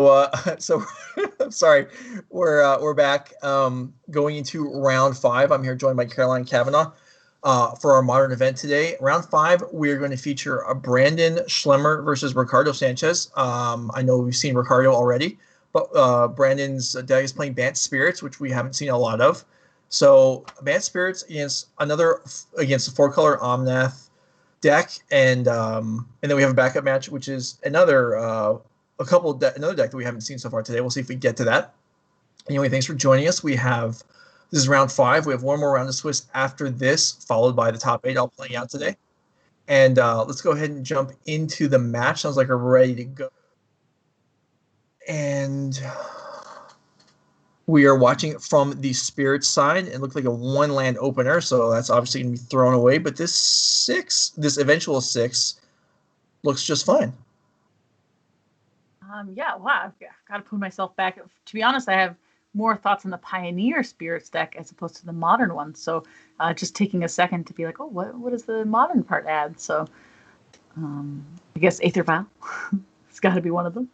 So I'm sorry, we're back going into round 5. I'm here joined by Carolyn Kavanagh for our modern event today. Round 5, we're going to feature a Brandon Schlemmer versus Ricardo Sánchez. I know we've seen Ricardo already, but Brandon's deck is playing Bant Spirits, which we haven't seen a lot of. So Bant Spirits against the 4-color Omnath deck, and then we have a backup match, which is another deck that we haven't seen so far today. We'll see if we get to that. Anyway, thanks for joining us. This is round 5. We have one more round of Swiss after this, followed by the top 8 all playing out today. And let's go ahead and jump into the match. Sounds like we're ready to go. And we are watching from the Spirit side. It looked like a 1-land opener, so that's obviously going to be thrown away. But this eventual 6, looks just fine. Yeah, wow, I've got to put myself back. To be honest, I have more thoughts on the Pioneer Spirits deck as opposed to the modern one. So just taking a second to be like, oh, what does the modern part add? So I guess Aether Vial. It's got to be one of them.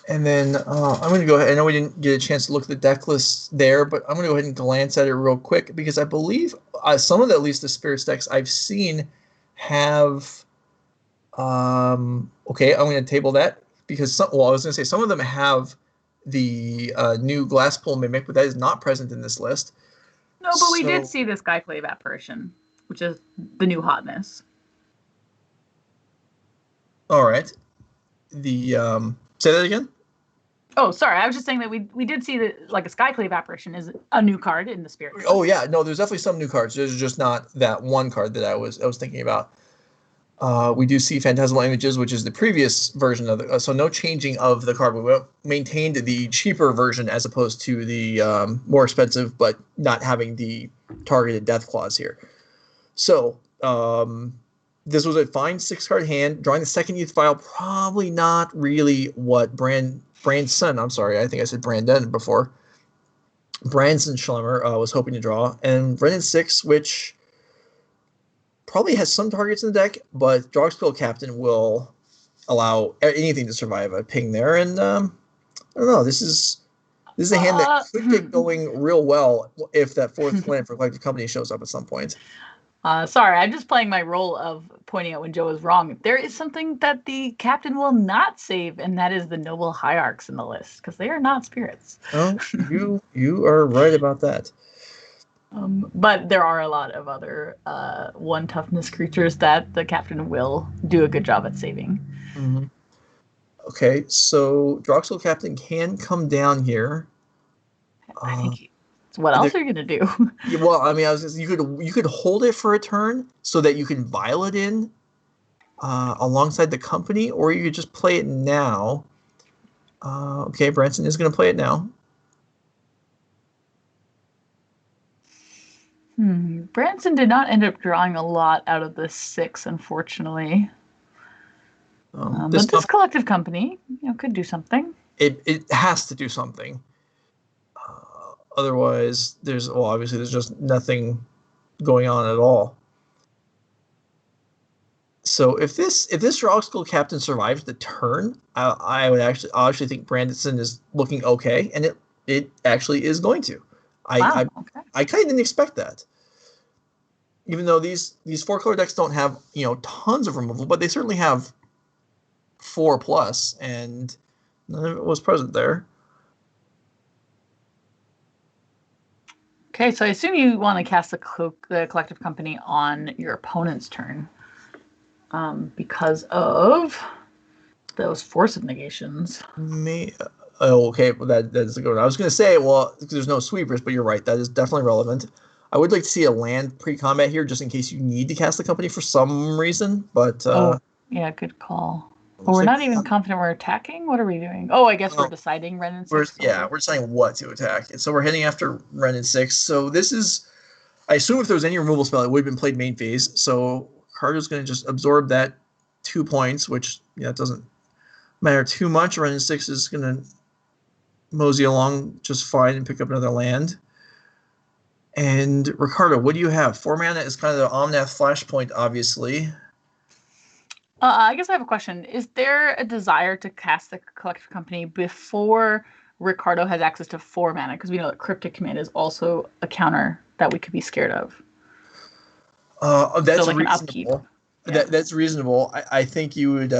And then I'm going to go ahead. I know we didn't get a chance to look at the deck list there, but I'm going to go ahead and glance at it real quick because I believe some of at least the Spirits decks I've seen have... okay, I'm going to table that because I was going to say some of them have the new Glasspool Mimic, but that is not present in this list. No, but we did see this Skyclave Apparition, which is the new hotness. All right. Say that again? Oh, sorry. I was just saying that we did see that like a Skyclave Apparition is a new card in the Spirit list. Oh yeah, no, there's definitely some new cards. There's just not that one card that I was thinking about. We do see Phantasmal Images, which is the previous version of the. So no changing of the card. We maintained the cheaper version as opposed to the more expensive, but not having the targeted death clause here. So this was a fine 6-card hand. Drawing the second youth file, probably not really what Branson. I'm sorry, I think I said Brandon before. Branson Schlemmer was hoping to draw, and Brennan 6, which probably has some targets in the deck, but Drogspill Captain will allow anything to survive a ping there. And I don't know. This is a hand that could get going real well if that 4th land for Collective Company shows up at some point. Sorry, I'm just playing my role of pointing out when Joe is wrong. There is something that the captain will not save, and that is the Noble Hierarchs in the list, because they are not spirits. Oh, you are right about that. But there are a lot of other 1 toughness creatures that the captain will do a good job at saving. Mm-hmm. Okay, so Droxel Captain can come down here. I think. What else are you gonna do? Yeah, well, I mean, you could hold it for a turn so that you can vial it in alongside the company, or you could just play it now. Okay, Branson is going to play it now. Branson did not end up drawing a lot out of this 6, unfortunately. But this Collective Company, could do something. It has to do something. Otherwise, obviously there's just nothing going on at all. So if this Drogspill Captain survives the turn, I actually think Branson is looking okay, and it actually is going to. I kind of didn't expect that. Even though these 4-color decks don't have tons of removal, but they certainly have 4+, and none of it was present there. Okay, so I assume you want to cast the Collective Company on your opponent's turn because of those Force of Negations. Okay, well that's a good one. I was going to say, there's no sweepers, but you're right. That is definitely relevant. I would like to see a land pre-combat here, just in case you need to cast the company for some reason. But yeah, good call. We're not even confident we're attacking. What are we doing? Oh, I guess we're deciding Renin 6. We're deciding what to attack. And so we're heading after Renin 6. So this is, I assume if there was any removal spell, it would have been played main phase. So Ricardo's going to just absorb that 2 points, which it doesn't matter too much. Renin 6 is going to mosey along just fine and pick up another land. And Ricardo, what do you have? 4 mana is kind of the Omnath Flashpoint, obviously. I guess I have a question. Is there a desire to cast the Collective Company before Ricardo has access to 4 mana? Because we know that Cryptic Command is also a counter that we could be scared of. That's so like an upkeep. reasonable. Yeah. That's reasonable. I think you would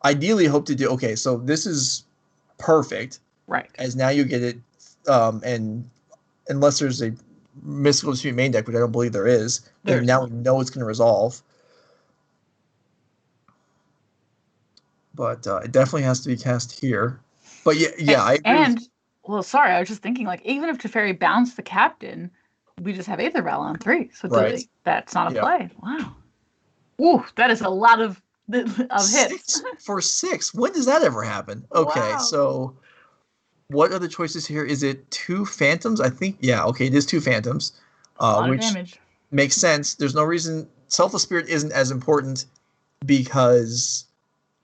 ideally hope to do. Okay, so this is perfect. Right. As now you get it, and unless there's a Mystical Dispute main deck, which I don't believe there is, then now we know it's going to resolve. But it definitely has to be cast here. But yeah, I agree. Well, sorry, I was just thinking, like, even if Teferi bounced the captain, we just have Aether Rattle on 3. So that's not a play. Wow. Ooh, that is a lot of hits. 6 for 6. When does that ever happen? Okay, so what are the choices here? Is it 2 Phantoms? I think, okay, it is 2 Phantoms. A lot of damage. Makes sense. There's no reason. Selfless Spirit isn't as important because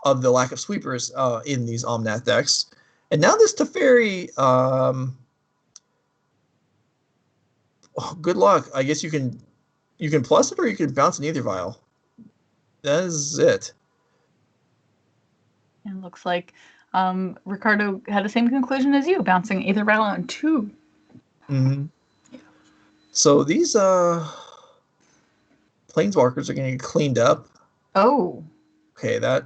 of the lack of sweepers in these Omnath decks. And now this Teferi, good luck. I guess you can plus it or you can bounce an Aether Vial. That is it. It looks like Ricardo had the same conclusion as you, bouncing Aether Rattle on 2. Mm-hmm. So these Planeswalkers are going to get cleaned up. Oh. Okay, that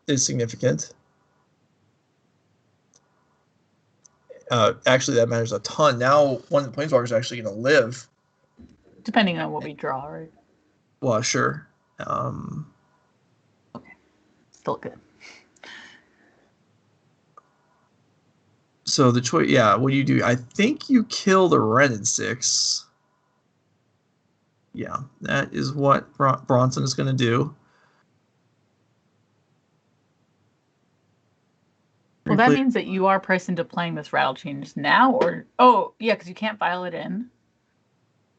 is significant. Actually, that matters a ton. Now, one of the Planeswalkers is actually going to live. Depending on what we draw, right? Well, sure. Okay. Still good. So the choice, what do you do? I think you kill the red in 6. Yeah, that is what Branson is going to do. Well, that means that you are pressed into playing this Rattle Change now, or because you can't file it in.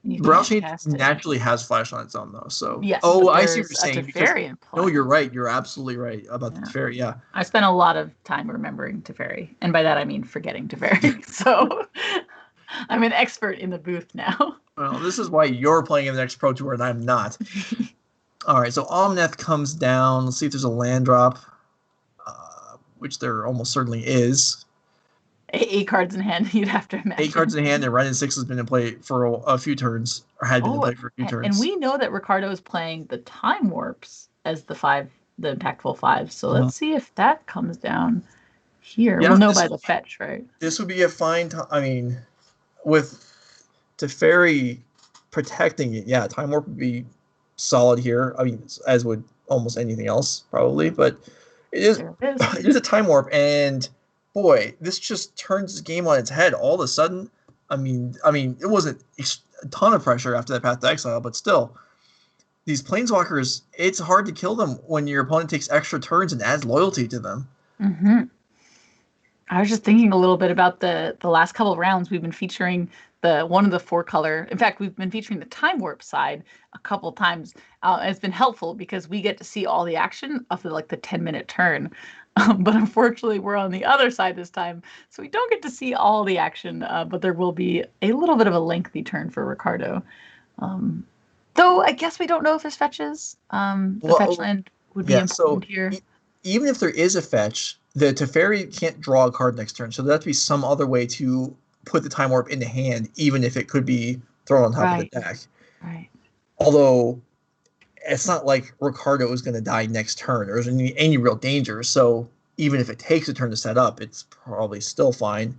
Rattle Change naturally has flash on its own, though. So yes. I see what you're saying. Teferi in play. No, you're right. You're absolutely right about the Teferi. Yeah. I spent a lot of time remembering Teferi, and by that I mean forgetting Teferi. So I'm an expert in the booth now. Well, this is why you're playing in the next Pro Tour and I'm not. All right, so Omnath comes down. Let's see if there's a land drop, which there almost certainly is. 8 cards in hand, you'd have to imagine. 8 cards in hand, and Red and 6 has been in play for a few turns, or had been in play for a few turns. And we know that Ricardo is playing the Time Warps as the impactful 5. So let's see if that comes down here. We'll know by the fetch, right? This would be a fine time. I mean, with Teferi protecting it, Time Warp would be solid here. I mean, as would almost anything else, probably. But it is a Time Warp, and boy, this just turns the game on its head. All of a sudden, I mean, it wasn't a ton of pressure after that Path to Exile, but still, these Planeswalkers, it's hard to kill them when your opponent takes extra turns and adds loyalty to them. Mm-hmm. I was just thinking a little bit about the last couple of rounds. We've been featuring one of the 4 color. In fact, we've been featuring the Time Warp side a couple of times. It's been helpful because we get to see all the action of the 10-minute turn. But unfortunately, we're on the other side this time, so we don't get to see all the action. But there will be a little bit of a lengthy turn for Ricardo. Though I guess we don't know if there's fetches. The fetch land would be important here. Even if there is a fetch, the Teferi can't draw a card next turn, so there has to be some other way to put the Time Warp into hand, even if it could be thrown on top of the deck. Right. Although it's not like Ricardo is going to die next turn, or there's any real danger. So even if it takes a turn to set up, it's probably still fine.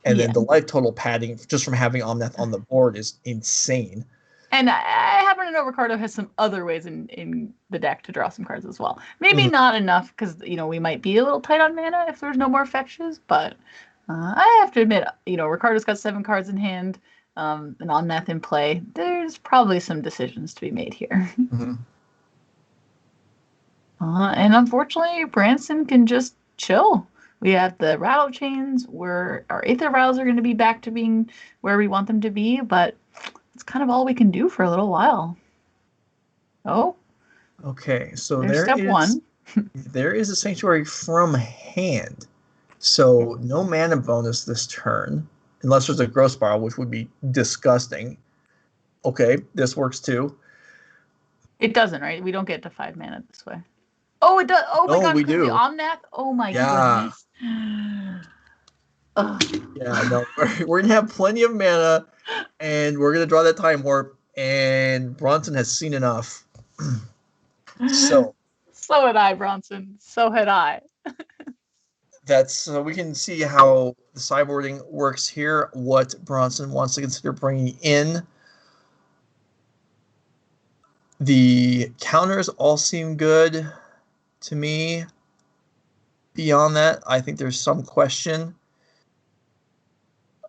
And then the life total padding just from having Omnath on the board is insane. And I happen to know Ricardo has some other ways in the deck to draw some cards as well. Maybe not enough because, we might be a little tight on mana if there's no more fetches. But I have to admit, Ricardo's got 7 cards in hand and Omnath in play. There's probably some decisions to be made here. And unfortunately, Branson can just chill. We have the rattle chains where our Aether Rattles are going to be back to being where we want them to be, but it's kind of all we can do for a little while. Oh. Okay, so there's step 1. There is a Sanctuary from hand. So no mana bonus this turn, unless there's a Growth Spiral, which would be disgusting. Okay, this works too. It doesn't, right? We don't get to 5 mana this way. Oh, it does. Oh my Oh, gosh, we because the do. Omnath. Oh my Yeah. goodness. Ugh. Yeah, no, we're gonna have plenty of mana, and we're gonna draw that time warp. And Bronson has seen enough. So So had I, Bronson. So had I. that's we can see how the sideboarding works here. What Bronson wants to consider bringing in. The counters all seem good to me. Beyond that, I think there's some question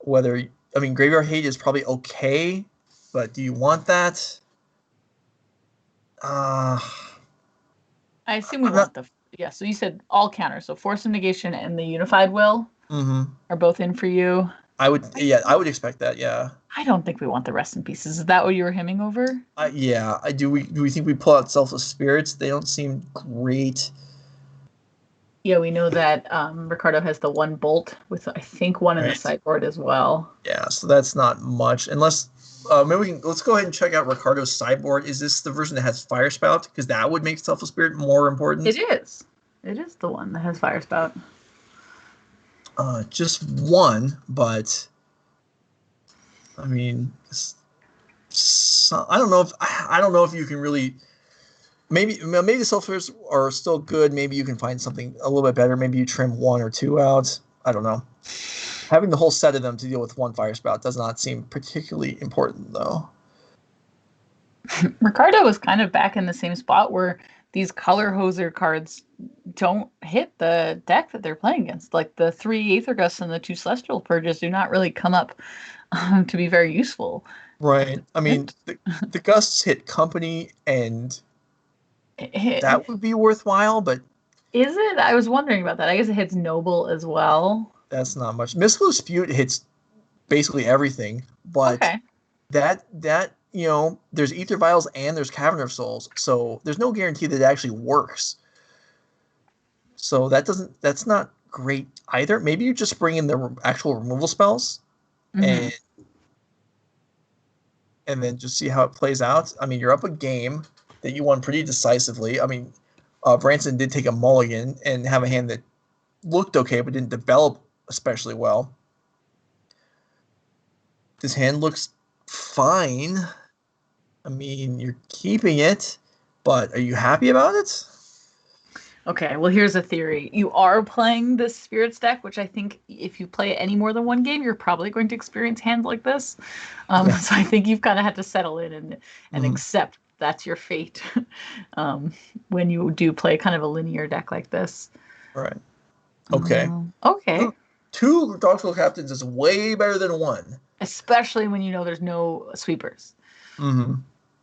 whether, I mean, Graveyard Hate is probably okay, but do you want that? Uh, I assume we I'm not. want the. Yeah, so you said all counters. So Force of Negation and the Unified Will Mm-hmm. are both in for you. I would expect that. Yeah. I don't think we want the Rest in Pieces. Is that what you were hemming over? Yeah. I do. Do we think we pull out Selfless Spirits? They don't seem great. Yeah, we know that Ricardo has the one bolt with I think one in the Right. sideboard as well. Yeah. So that's not much. Unless maybe let's go ahead and check out Ricardo's sideboard. Is this the version that has Fire Spout? Because that would make Selfless Spirit more important. It is. It is the one that has Fire Spout. Just one, but I mean, I don't know if you can really. Maybe the sulfurs are still good. Maybe you can find something a little bit better. Maybe you trim one or two out. I don't know. Having the whole set of them to deal with one fire spout does not seem particularly important, though. Ricardo was kind of back in the same spot where these color hoser cards don't hit the deck that they're playing against. Like the 3 Aether Gusts and the 2 Celestial Purges do not really come up to be very useful. Right. I mean, the gusts hit company, and that would be worthwhile, but is it? I was wondering about that. I guess it hits Noble as well. that's not much. Mystical Dispute hits basically everything, but Okay. that there's Ether Vials and there's Cavern of Souls, so there's no guarantee that it actually works. So that's not great either. Maybe you just bring in the actual removal spells, Mm-hmm. and then just see how it plays out. I mean, you're up a game that you won pretty decisively. I mean, Branson did take a mulligan and have a hand that looked okay but didn't develop especially well. This hand looks fine. I mean, you're keeping it, but are you happy about it? Okay, well, here's a theory. You are playing this Spirits deck, which I think if you play it any more than one game, you're probably going to experience hands like this. Yeah. So I think you've kind of had to settle in and Mhm. accept that's your fate when you do play kind of a linear deck like this. All right. Okay. Okay. Two Dog School Captains is way better than one. Especially when you know there's no sweepers. Mm-hmm.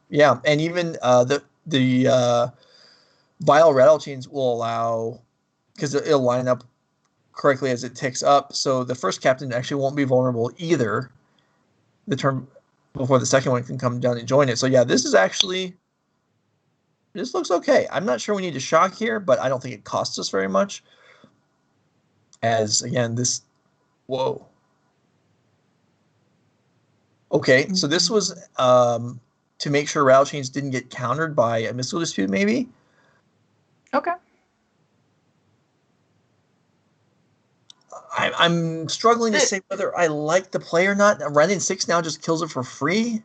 Yeah, and even the Vile Rattle Chains will allow, because it'll line up correctly as it ticks up, so the first captain actually won't be vulnerable either the turn before the second one can come down and join it. So yeah, this looks okay. I'm not sure we need to shock here, but I don't think it costs us very much. As again, whoa. Okay, so this was to make sure Rattle Chains didn't get countered by a Mystical Dispute, maybe? Okay. I'm struggling to say whether I like the play or not. Running 6 now just kills it for free.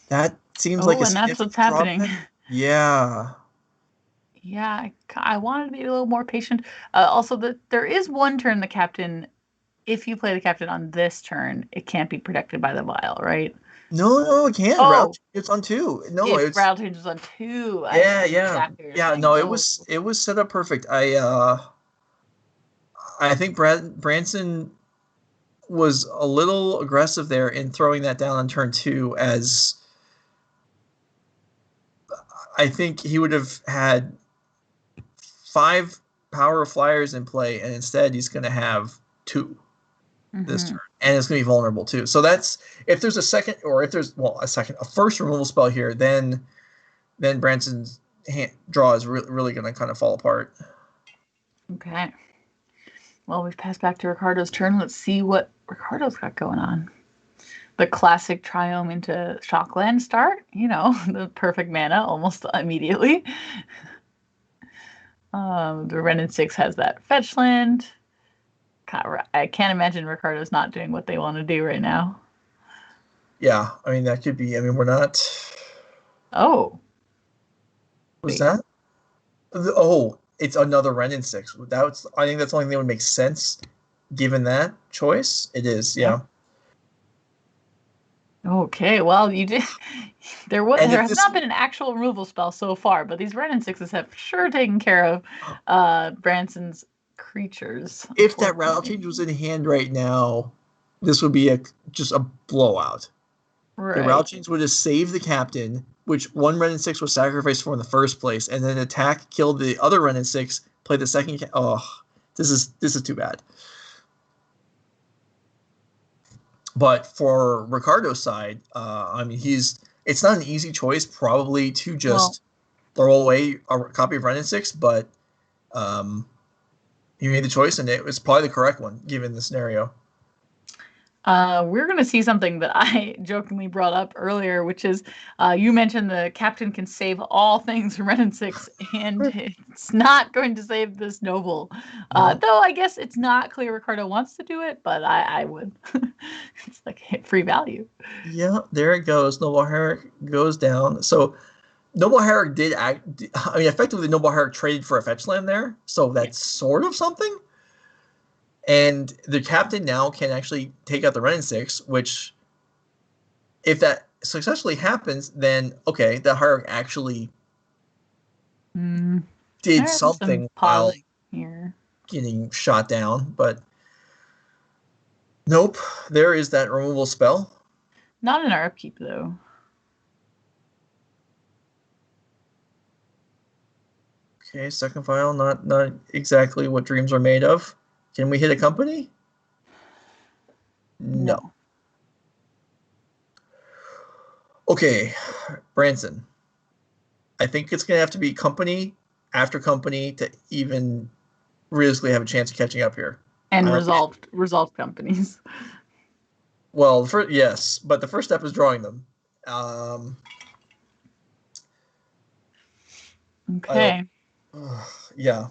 That seems like a and that's what's significant happening. drawback. Yeah. Yeah, I wanted to be a little more patient. Also, there is one turn the captain, if you play the captain on this turn, it can't be protected by the vial, right? No, it can. Oh, It's on 2. No, if it's Rattle changes on 2. yeah, I yeah, exactly what you're yeah. saying. No, Oh. it was set up perfect. I think Branson was a little aggressive there in throwing that down on turn 2, as I think he would have had 5 Power of Flyers in play, and instead he's going to have 2 this turn, and it's going to be vulnerable too. So that's, if there's a second, or if there's a first removal spell here, then Branson's draw is really going to kind of fall apart. Okay. Well, we've passed back to Ricardo's turn. Let's see what Ricardo's got going on. The classic Triome into Shockland start. The perfect mana almost immediately. The Renin 6 has that fetch land. God, I can't imagine Ricardo's not doing what they want to do right now. Yeah, I mean, that could be. I mean, we're not. Oh. Was Wait. that? Oh, it's another Renin 6. I think that's the only thing that would make sense given that choice. It is, yeah. Okay, well, you did. There has this, not been an actual removal spell so far, but these Renin 6s have sure taken care of Branson's creatures. If that rattle change was in hand right now, this would be just a blowout. Right. The rattle change would have saved the captain, which one Renin 6 was sacrificed for in the first place, and then attack killed the other Renin 6, played the second. This is too bad. But for Ricardo's side, I mean, it's not an easy choice probably to just throw away a copy of Renin 6, but he made the choice, and it was probably the correct one given the scenario. We're going to see something that I jokingly brought up earlier, which is you mentioned the captain can save all things from Renin 6, and it's not going to save this noble. No. Though I guess it's not clear Ricardo wants to do it, but I would. It's like free value. Yeah, there it goes. Noble Herrick goes down. So Noble Herrick did act. I mean, effectively, Noble Herrick traded for a fetch land there, so that's sort of something. And the captain now can actually take out the Renin 6, which, if that successfully happens, then okay, the Herrick actually did something while here getting shot down. But nope, there is that removal spell. Not in our upkeep though. Okay, second file, not exactly what dreams are made of. Can we hit a company? No. Okay, Branson. I think it's going to have to be company after company to even realistically have a chance of catching up here. And resolved companies. Well, yes, but the first step is drawing them. Okay. Yeah.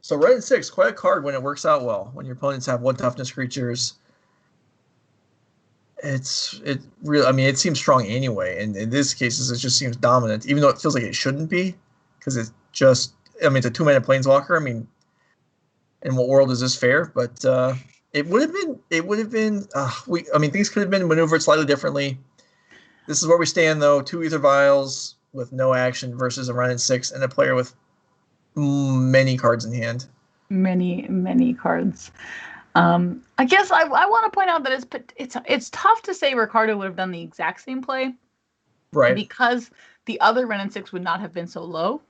So Renin 6, quite a card when it works out well. When your opponents have 1 toughness creatures, it really. I mean, it seems strong anyway. And in this case, it just seems dominant, even though it feels like it shouldn't be, because it's just. I mean, it's a 2-mana planeswalker. I mean, in what world is this fair? But it would have been. It would have been. I mean, things could have been maneuvered slightly differently. This is where we stand, though. 2 Ether Vials with no action versus a Renin 6 and a player with many cards in hand. Many cards. I guess I want to point out that it's tough to say Ricardo would have done the exact same play, right? Because the other Renin 6 would not have been so low.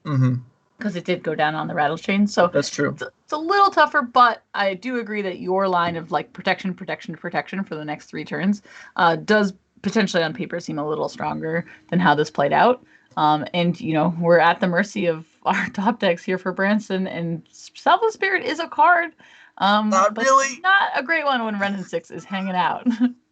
Because it did go down on the rattle chain, so that's true. It's a little tougher, but I do agree that your line of like protection for the next 3 turns does potentially on paper seem a little stronger than how this played out. And we're at the mercy of our top decks here for Branson, and Selfless Spirit is a card. Not but really. Not a great one when Renin 6 is hanging out.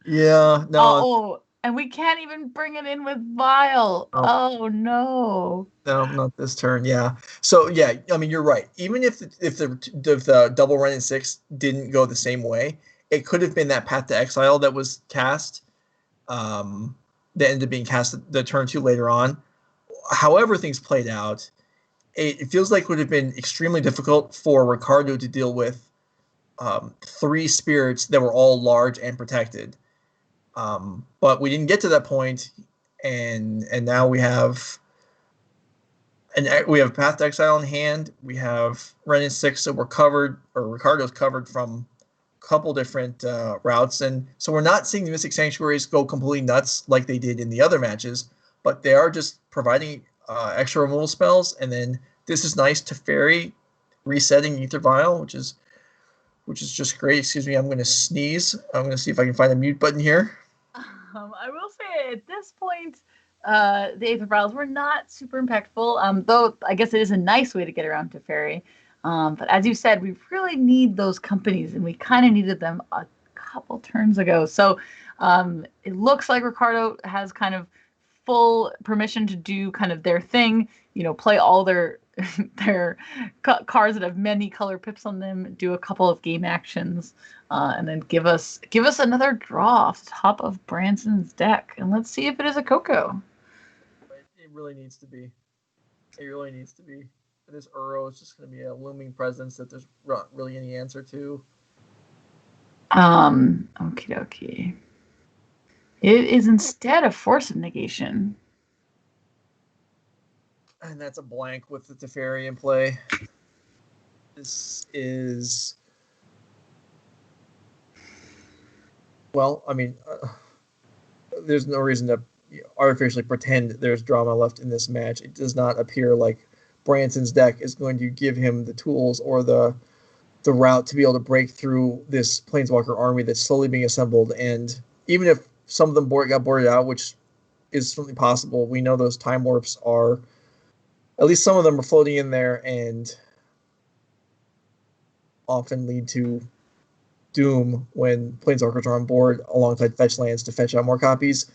Yeah, no. And we can't even bring it in with Vile. Oh no. No, not this turn. Yeah. So yeah, I mean, you're right. Even if the double Renin 6 didn't go the same way, it could have been that Path to Exile that was cast. That ended up being cast the turn 2 later on. However things played out, it feels like it would have been extremely difficult for Ricardo to deal with 3 spirits that were all large and protected. But we didn't get to that point, and now we have Path to Exile in hand. We have Renin 6 that we're covered, or Ricardo's covered from a couple different routes, and so we're not seeing the Mystic Sanctuaries go completely nuts like they did in the other matches, but they are just providing extra removal spells, and then this is nice to Teferi, resetting Ether Vial, which is just great. Excuse me, I'm going to sneeze. I'm going to see if I can find a mute button here. I will say at this point, the Aether Vials were not super impactful, though I guess it is a nice way to get around Teferi. But as you said, we really need those companies, and we kind of needed them a couple turns ago. So it looks like Ricardo has kind of full permission to do kind of their thing, play all their cards that have many color pips on them, do a couple of game actions, and then give us another draw off the top of Branson's deck, and let's see if it is a Coco. It really needs to be. It really needs to be. This Uro is just going to be a looming presence that there's not really any answer to. Okie dokie. It is instead a Force of Negation. And that's a blank with the Teferi in play. This is... Well, I mean, there's no reason to artificially pretend there's drama left in this match. It does not appear like Branson's deck is going to give him the tools or the route to be able to break through this Planeswalker army that's slowly being assembled. And even if some of them got boarded out, which is certainly possible, we know those time warps are, at least some of them are floating in there and often lead to doom when Planeswalkers are on board alongside fetch lands to fetch out more copies.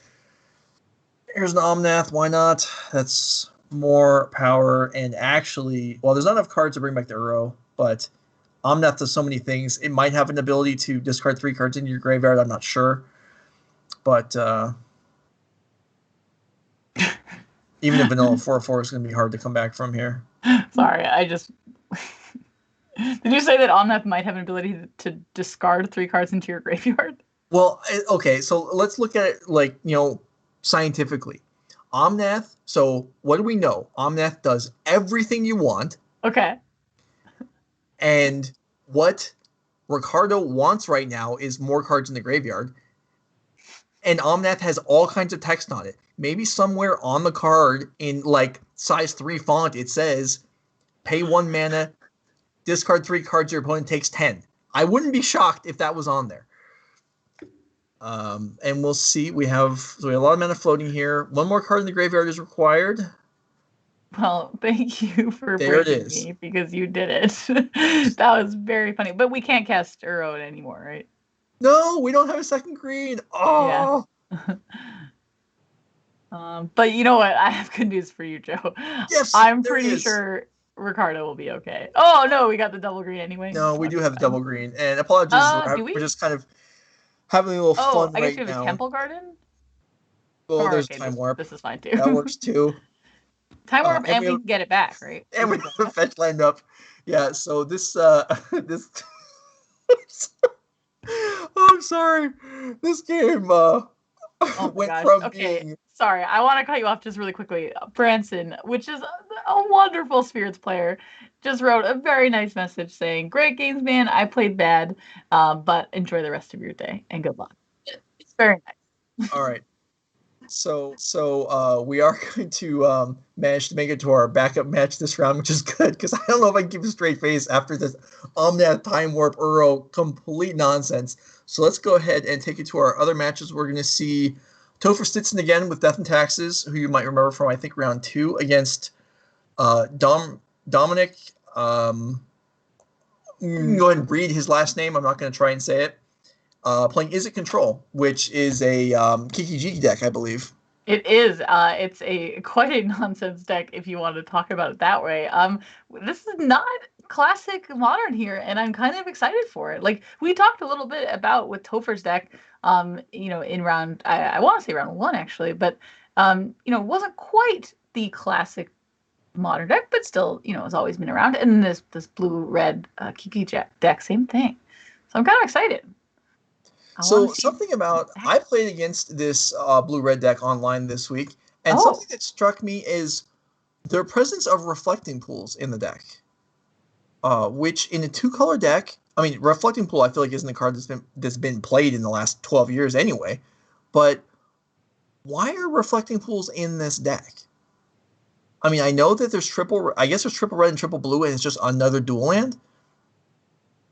Here's an Omnath, why not? That's more power, and actually, well, there's not enough cards to bring back the Uro, but Omnath does so many things. It might have an ability to discard 3 cards into your graveyard, I'm not sure. But even a vanilla 4/4 is going to be hard to come back from here. Sorry, I just... Did you say that Omnath might have an ability to discard 3 cards into your graveyard? Well, okay, so let's look at it scientifically. Omnath, so what do we know? Omnath does everything you want. Okay. And what Ricardo wants right now is more cards in the graveyard. And Omnath has all kinds of text on it. Maybe somewhere on the card in size 3 font, it says, pay 1 mana, discard 3 cards, your opponent takes 10. I wouldn't be shocked if that was on there. And we'll see. We have a lot of mana floating here. 1 more card in the graveyard is required. Well, thank you for breaking me, because you did it. That was very funny. But we can't cast Uro anymore, right? No, we don't have a second green. Oh. Yeah. But you know what? I have good news for you, Joe. Yes, I'm pretty sure Ricardo will be okay. Oh no, we got the double green anyway. No, we do have the double green. And apologies, we're just kind of having a little fun right now. I guess we have a Temple Garden? Well, there's Time Warp. This is fine too. That works too. Time Warp, and we can get it back, right? And we have a fetch lined up. Yeah, so this I'm sorry. This game went from being... Sorry, I want to cut you off just really quickly. Branson, which is a wonderful Spirits player, just wrote a very nice message saying, "Great games, man. I played bad, but enjoy the rest of your day and good luck." It's very nice. All right. So we are going to manage to make it to our backup match this round, which is good, because I don't know if I can keep a straight face after this Omnath Time Warp Uro complete nonsense. So let's go ahead and take it to our other matches. We're going to see Topher Stitson again with Death and Taxes, who you might remember from, I think, round 2, against Dominick. You can go ahead and read his last name. I'm not going to try and say it. Playing Is It Control, which is a Kiki Jiki deck, I believe. It is. It's quite a nonsense deck, if you want to talk about it that way. This is not classic Modern here, and I'm kind of excited for it. Like we talked a little bit about with Topher's deck, in round, I want to say round 1 actually, but it wasn't quite the classic Modern deck, but still, it's always been around. And this blue-red Kiki deck, same thing. So I'm kind of excited. So something about, I played against this blue-red deck online this week, and something that struck me is their presence of reflecting pools in the deck, which in a 2-color deck, I mean, reflecting pool I feel like isn't a card that's been played in the last 12 years anyway, but why are reflecting pools in this deck? I mean, I know that there's triple red and triple blue, and it's just another dual land,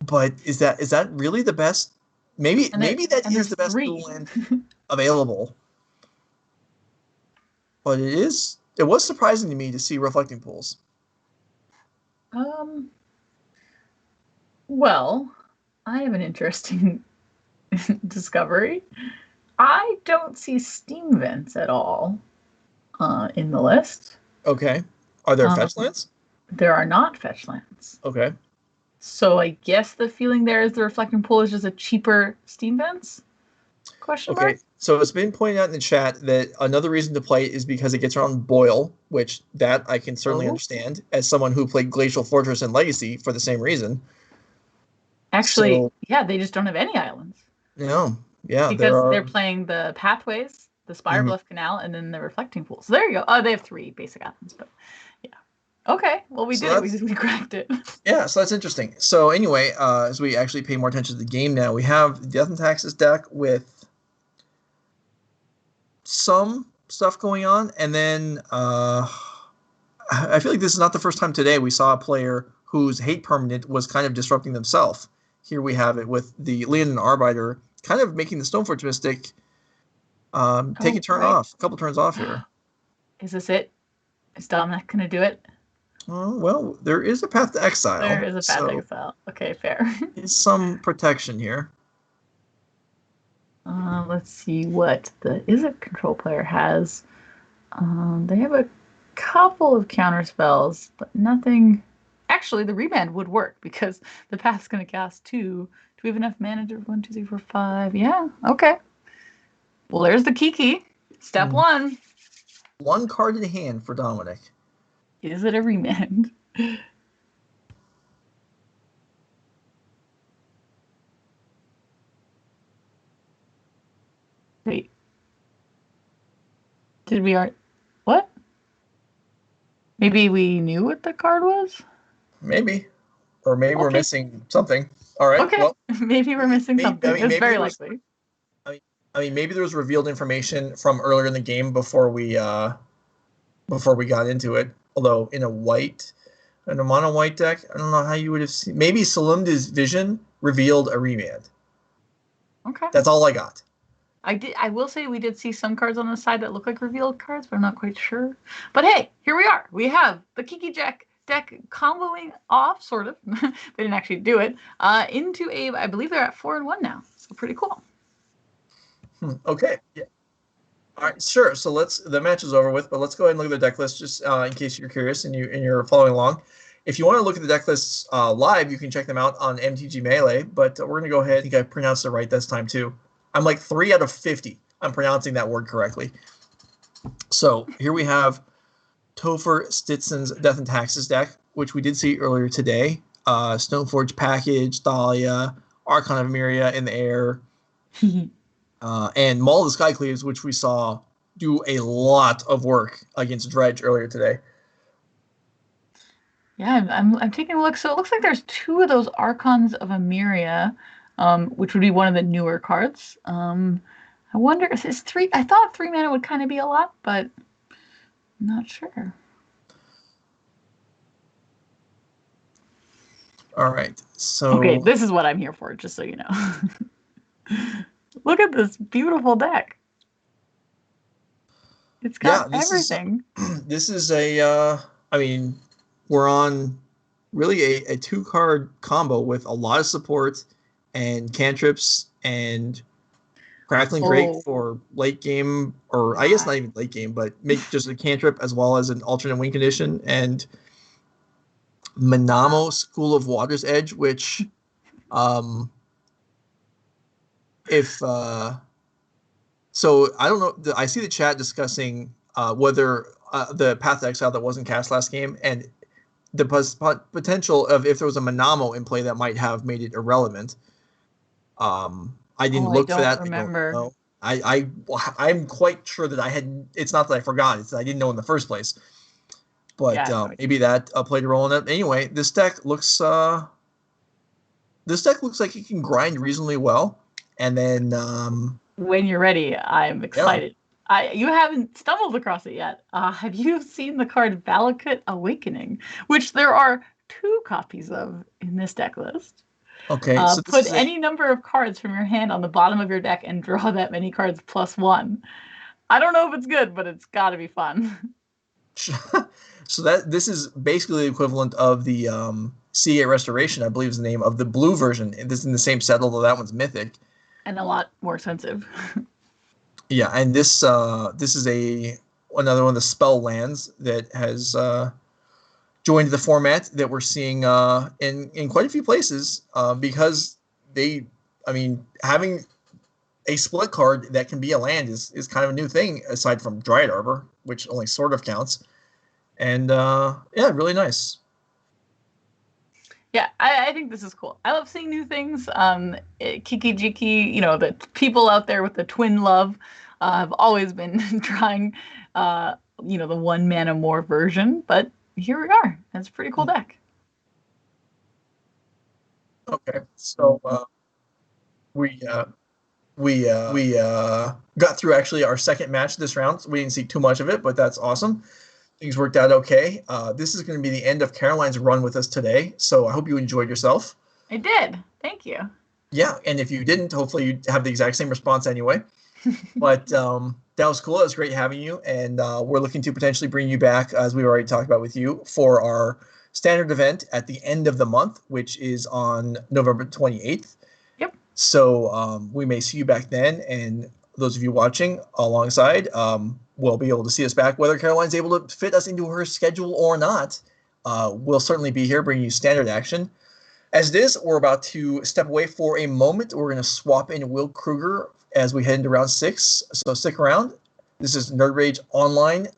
but is that really the best? Maybe that is the best dual land available. But it was surprising to me to see reflecting pools. Well, I have an interesting discovery. I don't see steam vents at all. in the list. Okay. Are there fetch lands? There are not fetch lands. Okay. So I guess the feeling there is the Reflecting Pool is just a cheaper Steam Vents? Question mark? Okay, so it's been pointed out in the chat that another reason to play it is because it gets around Boil, which that I can certainly understand as someone who played Glacial Fortress and Legacy for the same reason. Actually, yeah, they just don't have any islands. No, yeah, because they're playing the Pathways, the Spire Bluff Canal, and then the Reflecting Pool. So there you go. Oh, they have 3 basic islands, but yeah. Okay, well, we did it. We cracked it. Yeah, so that's interesting. So anyway, as we actually pay more attention to the game now, we have the Death and Taxes deck with some stuff going on, and then I feel like this is not the first time today we saw a player whose hate permanent was kind of disrupting themselves. Here we have it with the Leonin Arbiter kind of making the Stoneforge Mystic take a couple turns off here. Is this it? Is Dominick going to do it? Well, there is a path to exile. There is a path to exile. Okay, fair. There's some protection here. Let's see what the Izzet control player has. They have a couple of counter spells, but nothing. Actually, the remand would work because the path's going to cast 2. Do we have enough mana to 1, 2, 3, 4, 5? Yeah. Okay. Well, there's the Kiki. Step 1. 1 card in hand for Dominick. Is it a remand? Wait. Did we what? Maybe we knew what the card was? Maybe. Or maybe we're missing something. All right. Okay. Well, maybe we're missing something. It's very likely. I mean, maybe there was revealed information from earlier in the game before we got into it. Although in a mono white deck, I don't know how you would have seen. Maybe Salimda's vision revealed a remand. Okay. That's all I got. I will say we did see some cards on the side that look like revealed cards, but I'm not quite sure. But hey, here we are. We have the Kiki deck comboing off, sort of. They didn't actually do it. Into I believe they're at 4-1 now. So pretty cool. Okay. Yeah. All right. Sure. So the match is over with, but let's go ahead and look at the deck list just in case you're curious and you're following along. If you want to look at the deck lists live, you can check them out on MTG Melee. But we're gonna go ahead. I think I pronounced it right this time too. I'm like 3 out of 50. I'm pronouncing that word correctly. So here we have Topher Stitson's Death and Taxes deck, which we did see earlier today. Stoneforge Package, Thalia, Archon of Myria in the air, and Maul of the Skycleaves, which we saw do a lot of work against Dredge earlier today. Yeah, I'm taking a look. So it looks like there's 2 of those Archons of Myria, which would be one of the newer cards. I wonder if it's 3. I thought 3 mana would kind of be a lot, but I'm not sure. All right. So okay, this is what I'm here for, just so you know. Look at this beautiful deck. It's got everything. This is I mean, we're on really a 2-card combo with a lot of support and cantrips and Crackling Drake for late game, or I guess not even late game, but make just a cantrip as well as an alternate win condition, and Manamo School of Water's Edge, which so I don't know. I see the chat discussing whether the Path to Exile that wasn't cast last game, and the potential of if there was a Manamo in play that might have made it irrelevant. I didn't look for that. Remember. I'm quite sure that I had. It's not that I forgot; it's that I didn't know in the first place. But maybe that played a role in it. Anyway, this deck looks like it can grind reasonably well. And then when you're ready, I'm excited. Yeah. You haven't stumbled across it yet. Have you seen the card Valakut Awakening, which there are 2 copies of in this deck list? Okay. So put any number of cards from your hand on the bottom of your deck and draw that many cards +1. I don't know if it's good, but it's got to be fun. So this is basically the equivalent of the C8 Restoration, I believe is the name of the blue version. This is in the same set, although that one's mythic. And a lot more expensive. Yeah, and this is a another one of the spell lands that has joined the format that we're seeing in quite a few places because having a split card that can be a land is kind of a new thing aside from Dryad Arbor, which only sort of counts. And really nice. Yeah, I think this is cool. I love seeing new things. Kiki, Jiki, the people out there with the twin love have always been trying, the 1 mana more version. But here we are. It's a pretty cool deck. Okay, so we got through actually our second match this round. So we didn't see too much of it, but that's awesome. Things worked out okay. This is going to be the end of Caroline's run with us today, so I hope you enjoyed yourself. I did. Thank you. Yeah, and if you didn't, hopefully you have the exact same response anyway. But that was cool. It was great having you, and we're looking to potentially bring you back, as we already talked about with you, for our standard event at the end of the month, which is on November 28th. Yep. So we may see you back then, and those of you watching alongside will be able to see us back. Whether Caroline's able to fit us into her schedule or not, we'll certainly be here bringing you standard action. As it is, we're about to step away for a moment. We're going to swap in Will Kruger as we head into round 6. So stick around. This is Nerd Rage Online.